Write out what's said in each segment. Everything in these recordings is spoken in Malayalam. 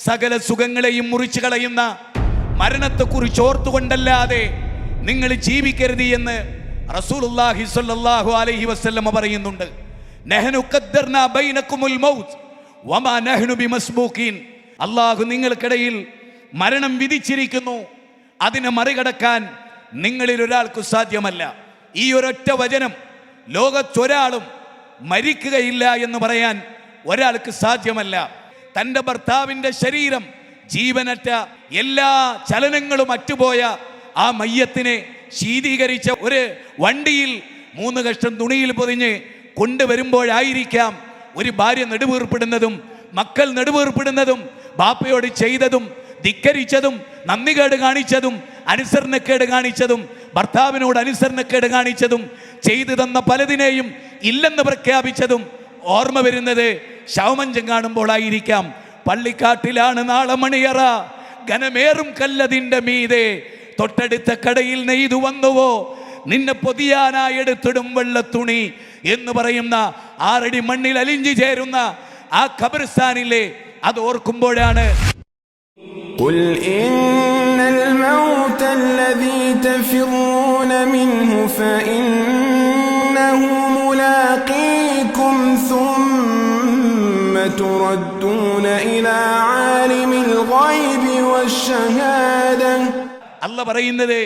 സകല സുഖങ്ങളെയും മുറിച്ചു കളയുന്ന മരണത്തെക്കുറിച്ച് ഓർത്തുകൊണ്ടല്ലാതെ നിങ്ങൾ ജീവിക്കരുത് എന്ന് റസൂലുള്ളാഹി സ്വല്ലല്ലാഹു അലൈഹി വസല്ലം പറയുന്നുണ്ട്. നഹ്നു ഖദ്ദർനാ ബൈനകുമുൽ മൗത്ത് വമാ നഹ്നു ബിമസ്ബൂഖീൻ. അല്ലാഹു നിങ്ങൾക്കിടയിൽ മരണം വിധിച്ചിരിക്കുന്നു, അതിനെ മറികടക്കാൻ നിങ്ങളിൽ ഒരാൾക്കും സാധ്യമല്ല. ഈ ഒരൊറ്റ വചനം ലോകത്തൊരാളും മരിക്കുകയില്ല എന്ന് പറയാൻ ഒരാൾക്ക് സാധ്യമല്ല. തൻ്റെ ഭർത്താവിൻ്റെ ശരീരം ജീവനറ്റ എല്ലാ ചലനങ്ങളും അറ്റുപോയ ആ മയ്യത്തിനെ ശീതീകരിച്ച ഒരു വണ്ടിയിൽ 3 കഷ്ണം തുണിയിൽ പൊതിഞ്ഞ് കൊണ്ടുവരുമ്പോഴായിരിക്കാം ഒരു ഭാര്യ നെടുവീർപ്പിടുന്നതും മക്കൾ നെടുവീർപ്പിടുന്നതും ബാപ്പയോട് ചെയ്തതും ധിക്കരിച്ചതും നന്ദികേട് കാണിച്ചതും അനുസരണക്കേട് കാണിച്ചതും ഭർത്താവിനോട് അനുസരണക്കേട് കാണിച്ചതും ചെയ്തു തന്ന പലതിനെയും ഇല്ലെന്ന് പ്രഖ്യാപിച്ചതും ഓർമ്മ വരുന്നത് ശവമഞ്ചം കാണുമ്പോഴായിരിക്കാം. പള്ളിക്കാട്ടിലാണ് നാളെ മണിയറ, ഘനമേറും കല്ലതിൻ്റെ മീതെ, തൊട്ടടുത്ത കടയിൽ നെയ്തു വന്നുവോ നിന്നെ പൊതിയാനായി എടുത്തിടും വെള്ളത്തുണി എന്ന് പറയുന്ന 6 അടി മണ്ണിൽ അലിഞ്ഞു ചേരുന്ന ആ ഖബർസ്ഥാനിലെ അത് ഓർക്കുമ്പോഴാണ് قل إن الموت الذي تفرون منه فإنه ملاقيكم ثم تردون إلى عالم الغيب والشهادة. അല്ലാഹ് പറയുന്നത്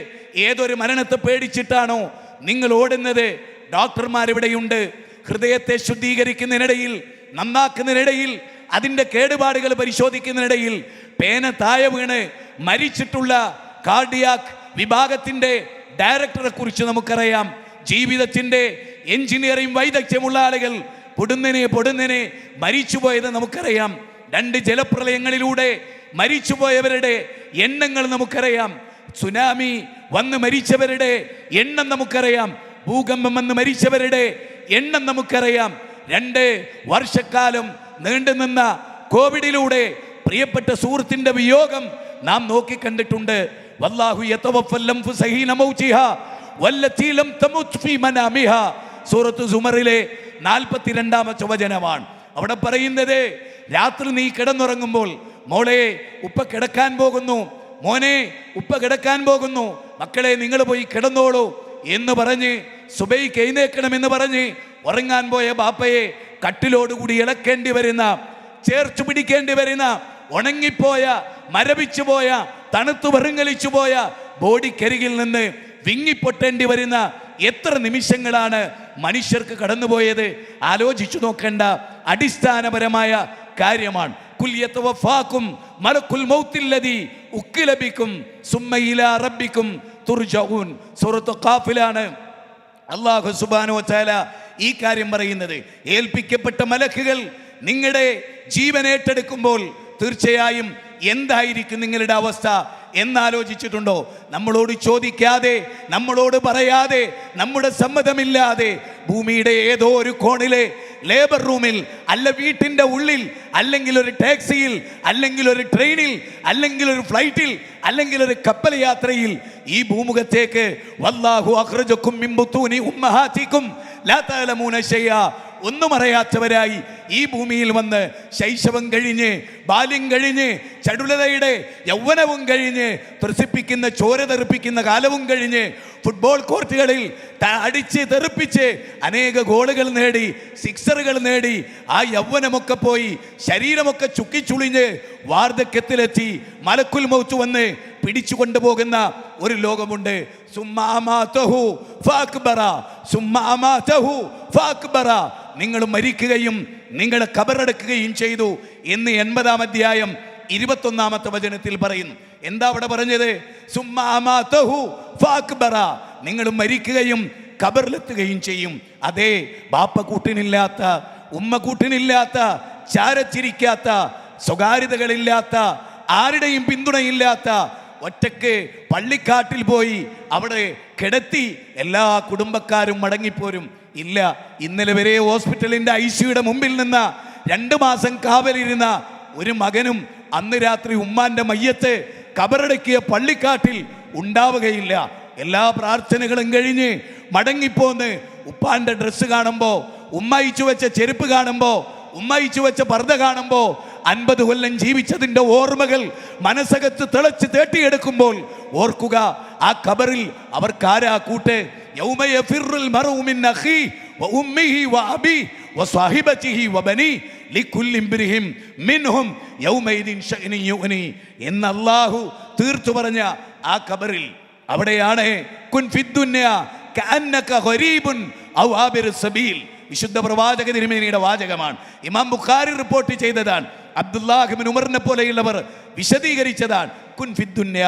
ഏതൊരു മരണത്തെ പേടിച്ചിട്ടാണോ നിങ്ങൾ ഓടുന്നത്? ഡോക്ടർമാരിവിടെയുണ്ട്. ഹൃദയത്തെ ശുദ്ധീകരിക്കുന്നതിനിടയിൽ, നന്നാക്കുന്നതിനിടയിൽ, അതിൻ്റെ കേടുപാടുകൾ പരിശോധിക്കുന്നതിനിടയിൽ പേന താഴെ വീണ് മരിച്ചിട്ടുള്ള കാർഡിയാക് വിഭാഗത്തിൻ്റെ ഡയറക്ടറെ കുറിച്ച് നമുക്കറിയാം. ജീവിതത്തിൻ്റെ എഞ്ചിനീയറിംഗ് വൈദഗ്ധ്യമുള്ള ആളുകൾ പൊടുന്നനെ മരിച്ചുപോയത് നമുക്കറിയാം. 2 ജലപ്രളയങ്ങളിലൂടെ മരിച്ചുപോയവരുടെ എണ്ണങ്ങൾ നമുക്കറിയാം. സുനാമി വന്ന് മരിച്ചവരുടെ എണ്ണം നമുക്കറിയാം. ഭൂകമ്പം വന്ന് മരിച്ചവരുടെ എണ്ണം നമുക്കറിയാം. 2 വർഷക്കാലം നീണ്ടുനിന്ന കോവിഡിലൂടെ പ്രിയപ്പെട്ട സുഹൃത്തിൻ്റെ വിയോഗം നാം നോക്കിക്കണ്ടിട്ടുണ്ട്. വല്ലാഹു യതവഫൽ അൻഫുസ ഹീന മൗതിഹാ വല്ലതീ ലം തമുത് ഫീ മനാമിഹാ. സൂറത്ത് സുമറിലെ 42-ാമത്തെ വചനമാണ്. അവിടെ പറയുന്നത്, രാത്രി നീ കിടന്നുറങ്ങുമ്പോൾ മോളെ ഉപ്പ കിടക്കാൻ പോകുന്നു, മോനെ ഉപ്പ കിടക്കാൻ പോകുന്നു, മക്കളെ നിങ്ങൾ പോയി കിടന്നോളൂ എന്ന് പറഞ്ഞ് സുബൈക്ക് എഴുന്നേൽക്കണമെന്ന് പറഞ്ഞ് ഉറങ്ങാൻ പോയ ബാപ്പയെ കട്ടിലോടുകൂടി ഇളക്കേണ്ടി വരുന്ന, ചേർച്ചു പിടിക്കേണ്ടി വരുന്ന, ഉണങ്ങിപ്പോയ, മരവിച്ചു പോയ, തണുത്തു വെറുങ്ങലിച്ചു പോയ ബോഡിക്കരികിൽ നിന്ന് വിങ്ങിപ്പൊട്ടേണ്ടി വരുന്ന എത്ര നിമിഷങ്ങളാണ് മനുഷ്യർക്ക് കടന്നുപോയത്? ആലോചിച്ചു നോക്കേണ്ട അടിസ്ഥാനപരമായ കാര്യമാണ്. കുൽ യതവഫാകും മലക്കുൽ മൗത്തില്ലദീ ഉക്കില ബികും സുമ്മ ഇലാ റബ്ബികും തുർജഊൻ. സൂറത്ത് ഖാഫിലാണ് അല്ലാഹു സുബ്ഹാനഹു വ തആല ഈ കാര്യം പറയുന്നത്. ഏൽപ്പിക്കപ്പെട്ട മലക്കുകൾ നിങ്ങളുടെ ജീവൻ ഏറ്റെടുക്കുമ്പോൾ തീർച്ചയായും എന്തായിരിക്കും നിങ്ങളുടെ അവസ്ഥ എന്നാലോചിച്ചിട്ടുണ്ടോ? നമ്മളോട് ചോദിക്കാതെ, നമ്മളോട് പറയാതെ, നമ്മുടെ സമ്മതമില്ലാതെ ഭൂമിയുടെ ഏതോ ഒരു കോണിലെ ലേബർ റൂമിൽ, അല്ല വീട്ടിൻ്റെ ഉള്ളിൽ, അല്ലെങ്കിൽ ഒരു ടാക്സിയിൽ, അല്ലെങ്കിൽ ഒരു ട്രെയിനിൽ, അല്ലെങ്കിൽ ഒരു ഫ്ലൈറ്റിൽ, അല്ലെങ്കിൽ ഒരു കപ്പൽ യാത്രയിൽ ഈ ഭൂമുഖത്തേക്ക് വല്ലാഹു അഖ്റജകും മിൻ ബുത്തൂനി ഉമ്മഹാതികും ലാ തഅലമൂന ശൈഅ, ഒന്നും അറിയാത്തവരായി ഈ ഭൂമിയിൽ വന്ന് ശൈശവം കഴിഞ്ഞ്, ബാല്യം കഴിഞ്ഞ്, ചടുലതയുടെ യൗവനവും കഴിഞ്ഞ്, ത്രസിപ്പിക്കുന്ന ചോര തെറിപ്പിക്കുന്ന കാലവും കഴിഞ്ഞ്, ഫുട്ബോൾ കോർട്ടുകളിൽ അടിച്ച് തെറിപ്പിച്ച് അനേക ഗോളുകൾ നേടി, സിക്സറുകൾ നേടി, ആ യൗവനമൊക്കെ പോയി ശരീരമൊക്കെ ചുക്കിച്ചുളിഞ്ഞ് വാർദ്ധക്യത്തിലെത്തി മലക്കുൽ മൗത്ത് വന്ന് പിടിച്ചു കൊണ്ടുപോകുന്ന ഒരു ലോകമുണ്ട്. നിങ്ങൾ മരിക്കുകയും നിങ്ങളെ ഖബറടക്കുകയും ചെയ്തു എന്ന് 80-ാം അധ്യായം 21-ാമത്തെ വചനത്തിൽ പറയുന്നു. എന്താ അവിടെ പറഞ്ഞത്? നിങ്ങൾ മരിക്കുകയും ഖബറിലെത്തുകയും ചെയ്യും. അതേ, ബാപ്പ കൂട്ടിനില്ലാത്ത, ഉമ്മ കൂട്ടിനില്ലാത്ത, ചാരച്ചിരിക്കാത്ത, സ്വകാര്യതകളില്ലാത്ത, ആരുടെയും പിന്തുണയില്ലാത്ത, ഒറ്റക്ക് പള്ളിക്കാട്ടിൽ പോയി അവിടെ കിടത്തി എല്ലാ കുടുംബക്കാരും മടങ്ങിപ്പോരും. ഇല്ല, ഇന്നലെ വരെ ഹോസ്പിറ്റലിൻ്റെ ICUയുടെ മുമ്പിൽ നിന്ന് 2 മാസം കാവലിരുന്ന ഒരു മകനും അന്ന് രാത്രി ഉമ്മാന്റെ മയ്യത്ത് കബറടക്കിയ പള്ളിക്കാട്ടിൽ ഉണ്ടാവുകയില്ല. എല്ലാ പ്രാർത്ഥനകളും കഴിഞ്ഞ് മടങ്ങിപ്പോന്ന് ഉപ്പാന്റെ ഡ്രസ്സ് കാണുമ്പോൾ, ഉമ്മയിച്ചു വെച്ച ചെരുപ്പ് കാണുമ്പോൾ, ഉമ്മയിച്ചു വെച്ച പർദ്ദ കാണുമ്പോൾ 50 കൊല്ലം ജീവിച്ചതിൻ്റെ ഓർമ്മകൾ മനസ്സകത്ത് തിളച്ച് തേട്ടിയെടുക്കുമ്പോൾ ഓർക്കുക, ആ ഖബറിൽ അവർക്കാരാ കൂട്ട്? യൗമ യഫിറുൽ മർഉ മിൻ അഖീ വ ഉമ്മിഹി വ അബീ വ സ്വഹിബതിഹി വ ബനീ ലികുല്ലി ഇംറിഹിം മിൻഹും യൗമൈദിൻ ശഅ്നു യുഗ്നി എന്ന് അല്ലാഹു തീർത്തു പറഞ്ഞ ആ ഖബറിൽ, അവിടെയാണ് കുൻ ഫിദ്ദുന്യ കഅന്നക ഗരീബുൻ ഔ ആബിർ സബീൽ. വിശുദ്ധ പ്രവാചക തിരുമേനിയുടെ വാചകമാണ്. ഇമാം ബുഖാരി റിപ്പോർട്ട് ചെയ്തതാണ്. അബ്ദുല്ലാഹ് ഇബ്നു ഉമറിനെ പോലെയുള്ളവർ വിശദീകരിച്ചതാണ്. കുൻ ഫിദ്ദുന്യ,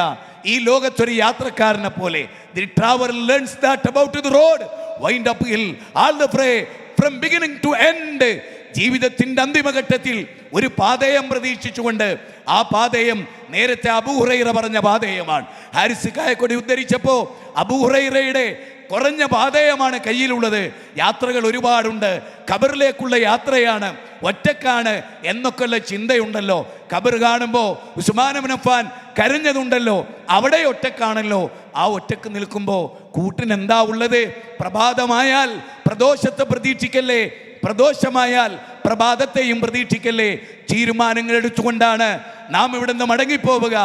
ഈ ലോകത്തൊരു യാത്രക്കാരനെ പോലെ. The traveller learns that about the road wind up hill all the fray from beginning to end. ജീവിതത്തിന്റെ അന്തിമഘട്ടത്തിൽ ഒരു പാതയം പ്രതീക്ഷിച്ചുകൊണ്ട്, ആ പാതയം നേരത്തെ അബൂ ഹുറൈറ പറഞ്ഞ പാതയമാണ്. ഹാരിസ് കായക്കൊടി ഉദ്ധരിച്ചപ്പോൾ അബൂ ഹുറൈറയുടെ കുറഞ്ഞ പാതയമാണ് കയ്യിലുള്ളത്. യാത്രകൾ ഒരുപാടുണ്ട്. ഖബറിലേക്കുള്ള യാത്രയാണ്, ഒറ്റക്കാണ് എന്നൊക്കെയുള്ള ചിന്തയുണ്ടല്ലോ. ഖബർ കാണുമ്പോൾ ഉസ്മാൻ ഇബ്നു അഫ്ഫാൻ കരഞ്ഞതുണ്ടല്ലോ, അവിടെ ഒറ്റക്കാണല്ലോ. ആ ഒറ്റക്ക് നിൽക്കുമ്പോൾ കൂട്ടിനെന്താ ഉള്ളത്? പ്രഭാതമായാൽ പ്രദോഷത്തെ പ്രതീക്ഷിക്കല്ലേ, പ്രദോഷമായാൽ പ്രഭാതത്തെയും പ്രതീക്ഷിക്കല്ലേ. തീരുമാനങ്ങൾ എടുത്തുകൊണ്ടാണ് നാം ഇവിടെ നിന്ന് മടങ്ങിപ്പോവുക.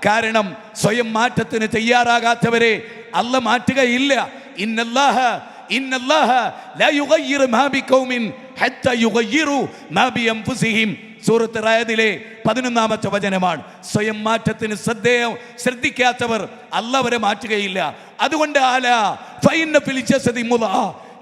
കാരണം സ്വയം മാറ്റത്തിന് തയ്യാറാകാത്തവരെ അല്ല മാറ്റുകയില്ല. ഇന്നല്ലാഹ ലാ യുഗയ്യിറു മാ ബിഖൗമിൻ ഹത്താ യുഗയ്യിറു മാ ബിഅൻഫുസിഹിം. സൂറത്ത് റഅദിലെ 11-ാമത്തെ വചനമാണ്. സ്വയം മാറ്റത്തിന് ശ്രദ്ധിക്കാത്തവർ അല്ലാഹ് മാറ്റുകയില്ല. അതുകൊണ്ട് അലാ ഫഇന്ന ഫിൽ ജസദി മുദ്അ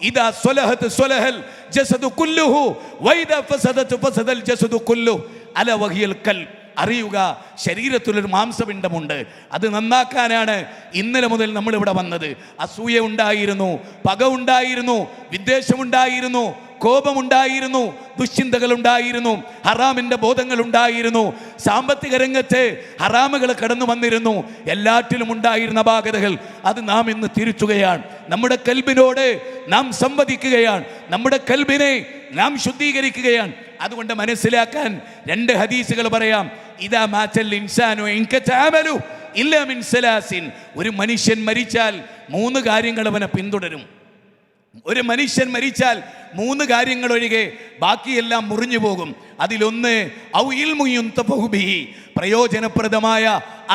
ഇദാ സ്വലഹത് സ്വലഹൽ ജസദു കുല്ലുഹു വഇദാ ഫസദത് ഫസദൽ ജസദു കുല്ലുഹു അല വഹിയൽ ഖൽബ്. അറിയുക, ശരീരത്തിലൊരു മാംസപിണ്ഡമുണ്ട്. അത് നന്നാക്കാനാണ് ഇന്നലെ മുതൽ നമ്മളിവിടെ വന്നത്. അസൂയ ഉണ്ടായിരുന്നു, പക ഉണ്ടായിരുന്നു, വിദ്വേഷമുണ്ടായിരുന്നു, കോപമുണ്ടായിരുന്നു, ദുശ്ചിന്തകൾ ഉണ്ടായിരുന്നു, ഹറാമിൻ്റെ ബോധങ്ങൾ ഉണ്ടായിരുന്നു, സാമ്പത്തിക രംഗത്ത് ഹറാമുകൾ കടന്നു വന്നിരുന്നു. എല്ലാറ്റിലും ഉണ്ടായിരുന്ന അപാകതകൾ അത് നാം ഇന്ന് തിരുത്തുകയാണ്. നമ്മുടെ കൽബിനോട് നാം സംവദിക്കുകയാണ്, നമ്മുടെ കൽബിനെ നാം ശുദ്ധീകരിക്കുകയാണ്. അതുകൊണ്ട് മനസ്സിലാക്കാൻ 2 ഹദീസുകൾ പറയാം. ഇദാ മാതൽ ഇൻസാനു ഇൻകതഅമലു ഇല്ലാ മിൻ സലാസിൻ. ഒരു മനുഷ്യൻ മരിച്ചാൽ 3 കാര്യങ്ങൾ അവനെ പിന്തുടരും. ഒരു മനുഷ്യൻ മരിച്ചാൽ 3 കാര്യങ്ങൾ ഒഴികെ ബാക്കിയെല്ലാം മുറിഞ്ഞു പോകും. അതിലൊന്ന് ഔ ഇൽമു യുൻതഫഉ ബിഹി, പ്രയോജനപ്രദമായ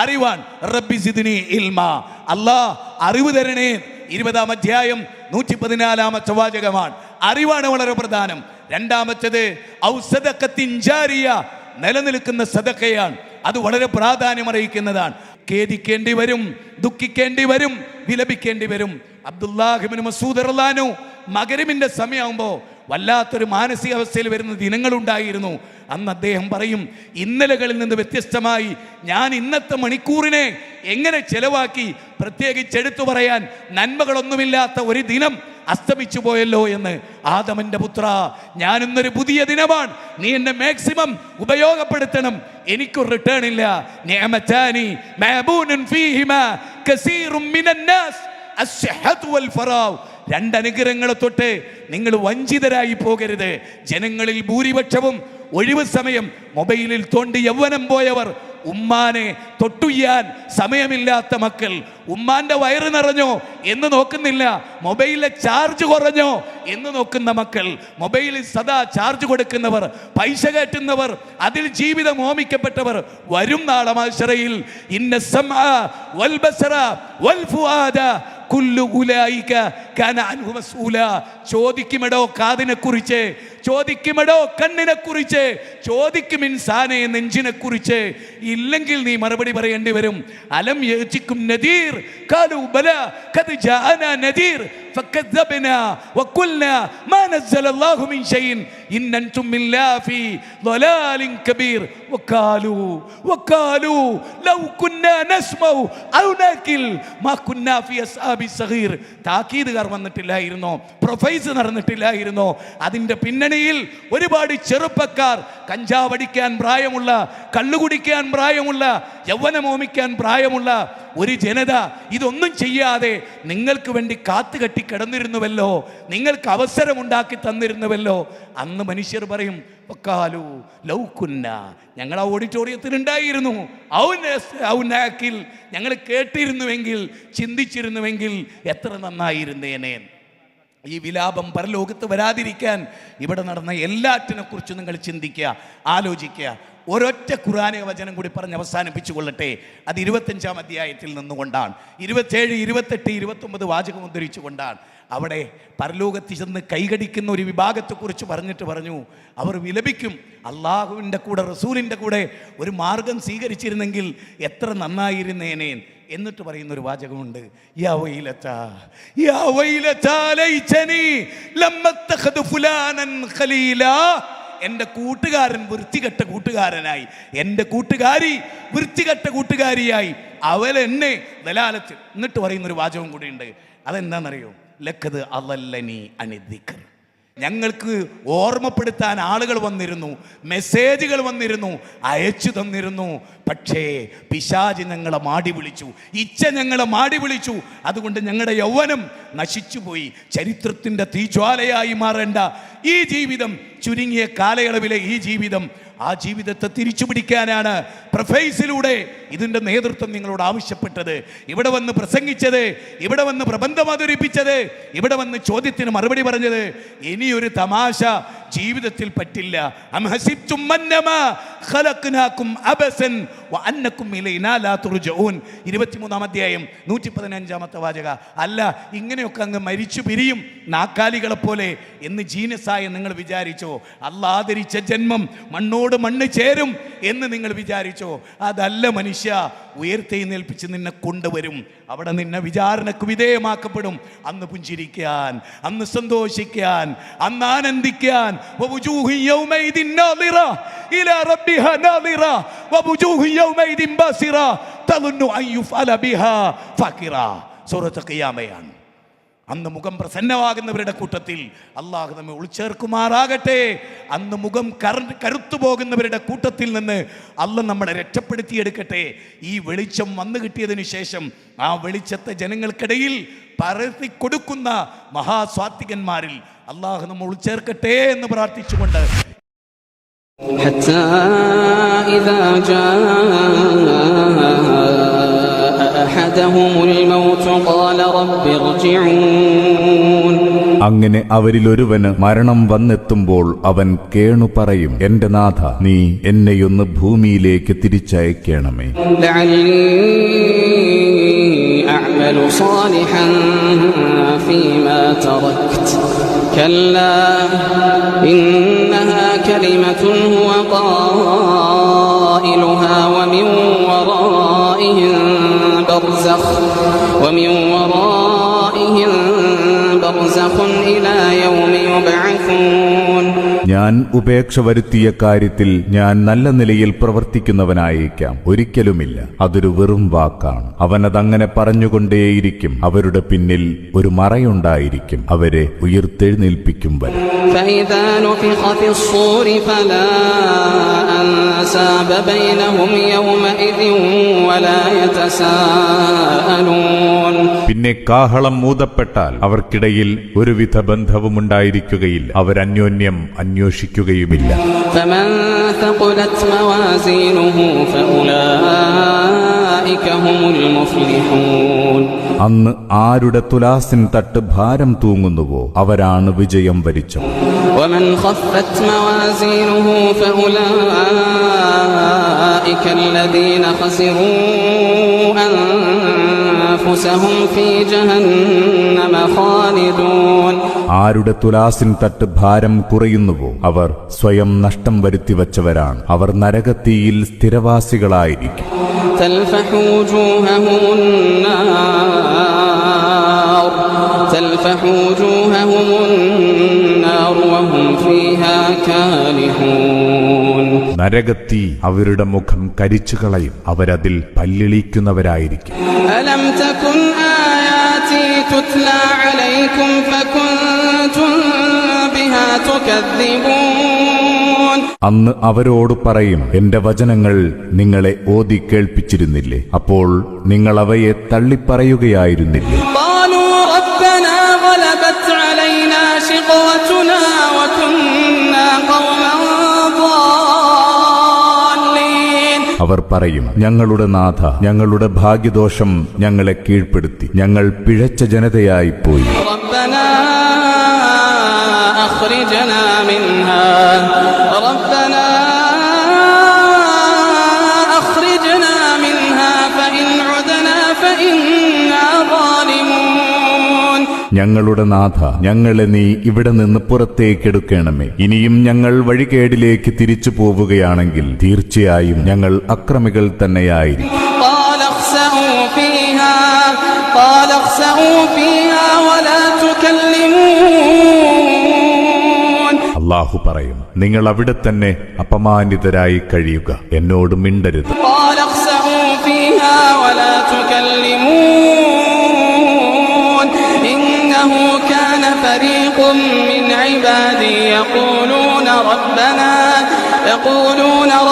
അറിവാൻ. റബ്ബി സിദ്നി ഇൽമാ, അല്ലാഹ് അറിവ് തരണേ. 20-ാം അധ്യായം 114-ാമത്തെ വാചകമാണ്. അറിവാണ് വളരെ പ്രധാനം. രണ്ടാമത്തേത് ഔ സദഖത്തിൻ ജാരിയ, നിലനിൽക്കുന്ന സദഖയാണ്. അത് വളരെ പ്രാധാന്യം അറിയിക്കുന്നതാണ്. ഖേദിക്കേണ്ടി വരും, ദുഃഖിക്കേണ്ടി വരും, വിലപിക്കേണ്ടി വരും. അബ്ദുല്ലാഹ് ഇബ്നു മസ്ഊദ് റളിയല്ലാഹു അൻഹു മഗ്‌രിബിന്റെ സമയമാകുമ്പോൾ വല്ലാത്തൊരു മാനസികാവസ്ഥയിൽ വരുന്ന ദിനങ്ങളുണ്ടായിരുന്നു. അന്ന് അദ്ദേഹം പറയും, ഇന്നലകളിൽ നിന്ന് വ്യത്യസ്തമായി ഞാൻ ഇന്നത്തെ മണിക്കൂറിനെ എങ്ങനെ ചെലവാക്കി. പ്രത്യേകിച്ച് എടുത്തു പറയാൻ നന്മകളൊന്നുമില്ലാത്ത ഒരു ദിനം അസ്തമിച്ചു പോയല്ലോ എന്ന്. ആദമന്റെ പുത്ര, ഞാൻ ഇന്നൊരു പുതിയ ദിനമാണ്, നീ എന്നെ മാക്സിമം ഉപയോഗപ്പെടുത്തണം, എനിക്കൊരു റിട്ടേൺ ഇല്ല. നിഅമതാനി മഅബൂനുൻ ഫീഹിമാ കസീറും മിനന്നാസ് അസ്സഹതു വൽ ഫറാവ്. 2 അനുഗ്രഹങ്ങളെ തൊട്ട് നിങ്ങൾ വഞ്ചിതരായി പോകരുത്. ജനങ്ങളിൽ ഭൂരിപക്ഷവും ഒഴിവ് സമയം മൊബൈലിൽ തോണ്ടി യൗവനം പോയവർ, ഉമ്മാനെ തൊട്ടുയ്യാൻ സമയമില്ലാത്ത മക്കൾ, ഉമ്മാന്റെ വയറ് നിറഞ്ഞോ എന്ന് നോക്കുന്നില്ല, മൊബൈലിലെ ചാർജ് കുറഞ്ഞോ എന്ന് നോക്കുന്ന മക്കൾ, മൊബൈലിൽ സദാ ചാർജ് കൊടുക്കുന്നവർ, പൈസ കയറ്റുന്നവർ, അതിൽ ജീവിതം ഹോമിക്കപ്പെട്ടവർ വരും നാളെ മഹ്ശറയിൽ. ഇന്ന സമഅ വൽ ബസറ വൽ ഫുആദ കുല്ലു ഉലൈക കാന അൻഹു മസ്ഊല. ചോദിക്കുമെടോ കാതിനെ കുറിച്ച്, ചോദിക്കുമെടോ കണ്ണിനെ കുറിച്ച്, ചോദിക്കും ഇൻസാനെ നെഞ്ചിനെ കുറിച്ച്. ഇല്ലെങ്കിൽ നീ മറുപടി പറയേണ്ടി വരും. അലം യഅതികും നദീർ ഖാലു ബല ഖദ് ജാഅനാ നദീർ ഫകذبنا وقلنا ما نزل الله من شيء إن أنتم إلا في ضلال كبير وقالوا لو كنا نسمع أو نأكل ما كنا في أصحاب السعير. താക്കീതുകാർ വന്നിട്ടില്ലായിരുന്നോ? പ്രൊഫൈസ് നടന്നിട്ടില്ലായിരുന്നോ? അതിൻ്റെ പിന്നണിയിൽ ഒരുപാട് ചെറുപ്പക്കാർ, കഞ്ചാവടിക്കാൻ പ്രായമുള്ള, കള്ളുകുടിക്കാൻ പ്രായമുള്ള, യൗവനമോമിക്കാൻ പ്രായമുള്ള ഒരു ജനത ഇതൊന്നും ചെയ്യാതെ നിങ്ങൾക്ക് വേണ്ടി കാത്തുകെട്ടി കിടന്നിരുന്നുവല്ലോ, നിങ്ങൾക്ക് അവസരമുണ്ടാക്കി തന്നിരുന്നുവല്ലോ. അന്ന് മനുഷ്യർ പറയും, ഞങ്ങൾ ആ ഓഡിറ്റോറിയത്തിൽ ഉണ്ടായിരുന്നു, ഞങ്ങൾ കേട്ടിരുന്നുവെങ്കിൽ, ചിന്തിച്ചിരുന്നുവെങ്കിൽ എത്ര നന്നായിരുന്നേനെ. ഈ വിലാപം പരലോകത്ത് വരാതിരിക്കാൻ ഇവിടെ നടന്ന എല്ലാറ്റിനെ കുറിച്ച് നിങ്ങൾ ചിന്തിക്കുക, ആലോചിക്കുക. ഒരൊറ്റ ഖുർആനിക വചനം കൂടി പറഞ്ഞ് അവസാനിപ്പിച്ചു കൊള്ളട്ടെ. അത് 25-ാം അധ്യായത്തിൽ നിന്നുകൊണ്ടാണ്. 27, 28, 29 വാചകം ഉദ്ധരിച്ചുകൊണ്ടാണ്. അവിടെ പരലോകത്തിൽ ചെന്ന് കൈകടിക്കുന്ന ഒരു വിഭാഗത്തെക്കുറിച്ച് പറഞ്ഞു, അവർ വിലപിക്കും, അള്ളാഹുവിൻ്റെ കൂടെ റസൂലിൻ്റെ കൂടെ ഒരു മാർഗം സ്വീകരിച്ചിരുന്നെങ്കിൽ എത്ര നന്നായിരുന്നേനേ. എന്നിട്ട് പറയുന്ന ഒരു വാചകമുണ്ട്, യാ വൈലതാ യാ വൈലതാ ലൈതനി ലമ്മത്തഖദു ഫുലാനൻ ഖലീലാ. എൻ്റെ കൂട്ടുകാരൻ വൃത്തികെട്ട കൂട്ടുകാരനായി, എൻ്റെ കൂട്ടുകാരി വൃത്തികെട്ട കൂട്ടുകാരിയായി, അവലെന്നെ ദലാലത്ത്. എന്നിട്ട് പറയുന്നൊരു വാചകം കൂടിയുണ്ട്. അതെന്താണെന്നറിയോ? ലഖദ് അളല്ലനി അനിദ്ദിക്ർ. ഞങ്ങൾക്ക് ഓർമ്മപ്പെടുത്താൻ ആളുകൾ വന്നിരുന്നു, മെസ്സേജുകൾ വന്നിരുന്നു, അയച്ചു തന്നിരുന്നു. പക്ഷേ പിശാച് ഞങ്ങളെ മാടി വിളിച്ചു, ഇച്ഛ ഞങ്ങളെ മാടി വിളിച്ചു. അതുകൊണ്ട് ഞങ്ങളുടെ യൗവനം നശിച്ചുപോയി. ചരിത്രത്തിൻ്റെ തീജ്വാലയായി മാറേണ്ട ഈ ജീവിതം, ചുരുങ്ങിയ കാലയളവിലെ ഈ ജീവിതം, ആ ജീവിതത്തെ തിരിച്ചു പിടിക്കാനാണ് പ്രഫൈസിലൂടെ ഇതിൻ്റെ നേതൃത്വം നിങ്ങളോട് ആവശ്യപ്പെട്ടത്. ഇവിടെ വന്ന് പ്രസംഗിച്ചത്, ഇവിടെ വന്ന് പ്രബന്ധം അവതരിപ്പിച്ചത്, ഇവിടെ വന്ന് ചോദ്യത്തിന് മറുപടി പറഞ്ഞത്. ഇനിയൊരു തമാശ ജീവിതത്തിൽ പറ്റില്ല. അം ഹസിബ്തും അന്നമാ ഖലഖ്നാകും അബസൻ വഅന്നകും ഇലൈനാ ലാ തുർജഊൻ. 23-ാം അധ്യായം 115-ാമത്തെ വാചക. അല്ല, ഇങ്ങനെയൊക്കെ അങ്ങ് മരിച്ചു പിരിയും നാക്കാലികളെപ്പോലെ എന്ന് ജീനസായ നിങ്ങൾ വിചാരിച്ചോ? അല്ലാഹ് ആദരിച്ച ജന്മം മണ്ണോട് മണ്ണ് ചേരും എന്ന് നിങ്ങൾ വിചാരിച്ചോ? അതല്ല മനുഷ്യ. ഉയർത്തെഴുന്നേൽപ്പിച്ച് നിന്നെ കൊണ്ടുവരും. അവിടെ നിന്നെ വിചാരണക്ക് വിധേയമാക്കപ്പെടും. അന്ന് പുഞ്ചിരിക്കാൻ, അന്ന് സന്തോഷിക്കാൻ, അന്ന് ആനന്ദിക്കാൻ. സൂറത്തുൽ ഖിയാമയാണ്. അന്ന് മുഖം പ്രസന്നമാകുന്നവരുടെ കൂട്ടത്തിൽ അള്ളാഹു നമ്മെ ഉൾച്ചേർക്കുമാറാകട്ടെ. അന്ന് മുഖം കരുത്തു പോകുന്നവരുടെ കൂട്ടത്തിൽ നിന്ന് അള്ളാഹ് നമ്മളെ രക്ഷപ്പെടുത്തിയെടുക്കട്ടെ. ഈ വെളിച്ചം വന്നു കിട്ടിയതിനു ശേഷം ആ വെളിച്ചത്തെ ജനങ്ങൾക്കിടയിൽ പരത്തി കൊടുക്കുന്ന മഹാസ്വാത്വികന്മാരിൽ അള്ളാഹു നമ്മൾ ഉൾച്ചേർക്കട്ടെ എന്ന് പ്രാർത്ഥിച്ചുകൊണ്ട് അങ്ങനെ അവരിലൊരുവന് മരണം വന്നെത്തുമ്പോൾ അവൻ കേണു പറയും, എന്റെ നാഥ, നീ എന്നെയൊന്ന് ഭൂമിയിലേക്ക് തിരിച്ചയക്കണമേ. ومن ورائهم برزخ إلى يوم يبعثون. ഞാൻ ഉപേക്ഷ വരുത്തിയ കാര്യത്തിൽ ഞാൻ നല്ല നിലയിൽ പ്രവർത്തിക്കുന്നവനായേക്കാം, ഒരിക്കലുമില്ല. അതൊരു വെറും വാക്കാണ്. അവനതങ്ങനെ പറഞ്ഞുകൊണ്ടേയിരിക്കും. അവരുടെ പിന്നിൽ ഒരു മറയുണ്ടായിരിക്കും അവരെ ഉയർത്തെഴുന്നേൽപ്പിക്കും വരെ. فإذا نفخ في الصور فلا أنساب بينهم يومئذ ولا يتساءلون. പിന്നെ കാഹളം ഊതപ്പെട്ടാൽ അവർക്കിടയിൽ ഒരുവിധ ബന്ധവും ഉണ്ടായിരിക്കുകയില്ല. അവരന്യോന്യം അന്വേഷിക്കുകയുമില്ല. فمن ثقلت موازينه فأولئك هم المفلحون. അന്ന് ആരുടെ തുലാസിൻ തട്ട് ഭാരം തൂങ്ങുന്നുവോ അവരാണ് വിജയം വരിച്ചവർ. ومن خفت موازينه فأولئك الذين خسروا أنفسهم في جهنم خالدون. ആരുടെ തുലാസിൻ തട്ട് ഭാരം കുറയുന്നുവോ അവർ സ്വയം നഷ്ടം വരുത്തിവച്ചവരാണ്. അവർ നരകത്തീയിൽ സ്ഥിരവാസികളായിരിക്കും. تلفح وجوههم النار وهم فيها كالحون. നരകത്തീ അവരുടെ മുഖം കരിച്ചു കളയും. അവരതിൽ പല്ലിളിക്കുന്നവരായിരിക്കും. ألم تكن آياتي تتلى عليكم فكنتم بها تكذبون. അന്ന് അവരോട് പറയും, എന്റെ വചനങ്ങൾ നിങ്ങളെ ഓതി കേൾപ്പിച്ചിരുന്നില്ലേ? അപ്പോൾ നിങ്ങൾ അവയെ തള്ളിപ്പറയുകയായിരുന്നില്ലേ? قالوا ربنا غلبت علينا شقوتنا وكنا قوما ضالين. അവർ പറയും, ഞങ്ങളുടെ നാഥ, ഞങ്ങളുടെ ഭാഗ്യദോഷം ഞങ്ങളെ കീഴ്പ്പെടുത്തി, ഞങ്ങൾ പിഴച്ച ജനതയായിപ്പോയി. ربنا أخرجنا منها ربنا ഞങ്ങളുടെ നാഥ, ഞങ്ങളെ നീ ഇവിടെ നിന്ന് പുറത്തേക്കെടുക്കണമേ. ഇനിയും ഞങ്ങൾ വഴികേടിലേക്ക് തിരിച്ചു പോവുകയാണെങ്കിൽ തീർച്ചയായും ഞങ്ങൾ അക്രമികൾ തന്നെയായിരിക്കും. قال اخسئوا فيها ولا تكلمون. അല്ലാഹു പറയും, നിങ്ങൾ അവിടെ തന്നെ അപമാനിതരായി കഴിയുക, എന്നോട് മിണ്ടരുത്. قال اخسئوا فيها ولا تكلمون إنه كان فريق من عبادي يقولون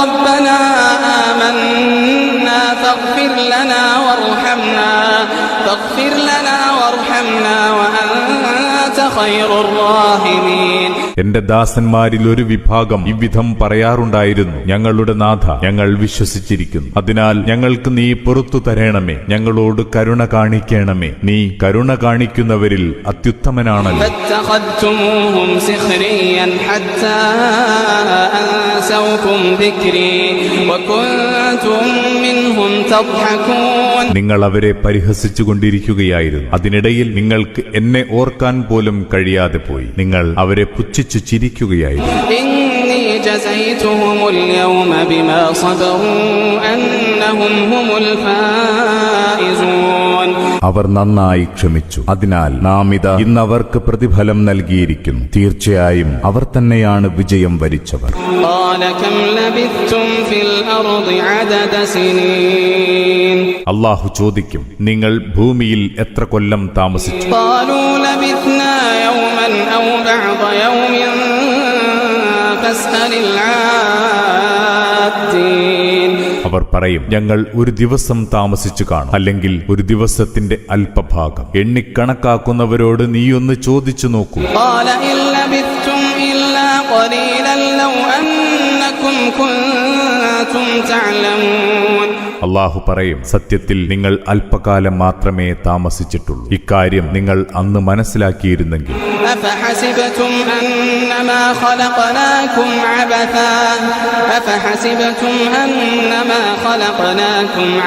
ربنا آمنا فاغفر لنا وارحمنا وأنت خير الراحمين. എന്റെ ദാസന്മാരിൽ ഒരു വിഭാഗം ഇவ்விധം പറയാറുണ്ടായിരുന്നു, ഞങ്ങളുടെ നാഥ, ഞങ്ങൾ വിശ്വസിച്ചിരിക്കുന്നു, അതിനാൽ ഞങ്ങൾക്ക് നീ പുറത്തു തരണമേ, ഞങ്ങളോട് കരുണ കാണിക്കണമേ, നീ കരുണ കാണിക്കുന്നവരിൽ അത്യുത്തമനാണല്ലോ. فاتخذتموهم سخريا حتى أنسوكم ذكري وكنتم منهم تضحكون. നിങ്ങൾ അവരെ പരിഹസിച്ചുകൊണ്ടിരിക്കുകയായിരുന്നു, അതിനിടയിൽ നിങ്ങൾക്ക് എന്നെ ഓർക്കാൻ പോലും കഴിയാതെ പോയി. നിങ്ങൾ അവരെ പുച്ഛിച്ചു ചിരിക്കുകയായിരുന്നു. إني جزيتهم اليوم بما صبروا أنهم هم الفائزون. അവർ നന്നായി ക്ഷമിച്ചു, അതിനാൽ നാം ഇതാ ഇന്ന് അവർക്ക് പ്രതിഫലം നൽകിയിരിക്കുന്നു. തീർച്ചയായും അവർ തന്നെയാണ് വിജയം വരിച്ചവർ. قال كم لبثتم في الأرض عدد سنين. അല്ലാഹു ചോദിക്കും, നിങ്ങൾ ഭൂമിയിൽ എത്ര കൊല്ലം താമസിച്ചു? قالوا لبثنا يوما أو بعض يوم فاسأل العادين. അവർ പറയും, ഞങ്ങൾ ഒരു ദിവസം താമസിച്ചു കാണും, അല്ലെങ്കിൽ ഒരു ദിവസത്തിന്റെ അല്പഭാഗം. എണ്ണിക്കണക്കാക്കുന്നവരോട് നീയൊന്ന് ചോദിച്ചു നോക്കൂ. قال إن لبثتم إلا قليلا لو أنكم كنتم تعلمون. അല്ലാഹു പറയും, സത്യത്തിൽ നിങ്ങൾ അല്പകാലം മാത്രമേ താമസിച്ചിട്ടുള്ളൂ. ഇക്കാര്യം നിങ്ങൾ അന്ന് മനസ്സിലാക്കിയിരുന്നെങ്കിൽ. أفحسبتم أنما خلقناكم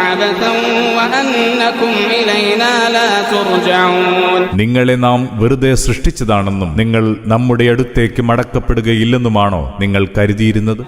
عبثا وأنكم إلينا لا ترجعون. നിങ്ങളെ നാം വെറുതെ സൃഷ്ടിച്ചതാണെന്നും നിങ്ങൾ നമ്മുടെ അടുത്തേക്ക് മടക്കപ്പെടുകയില്ലെന്നുമാണോ നിങ്ങൾ കരുതിയിരുന്നത്?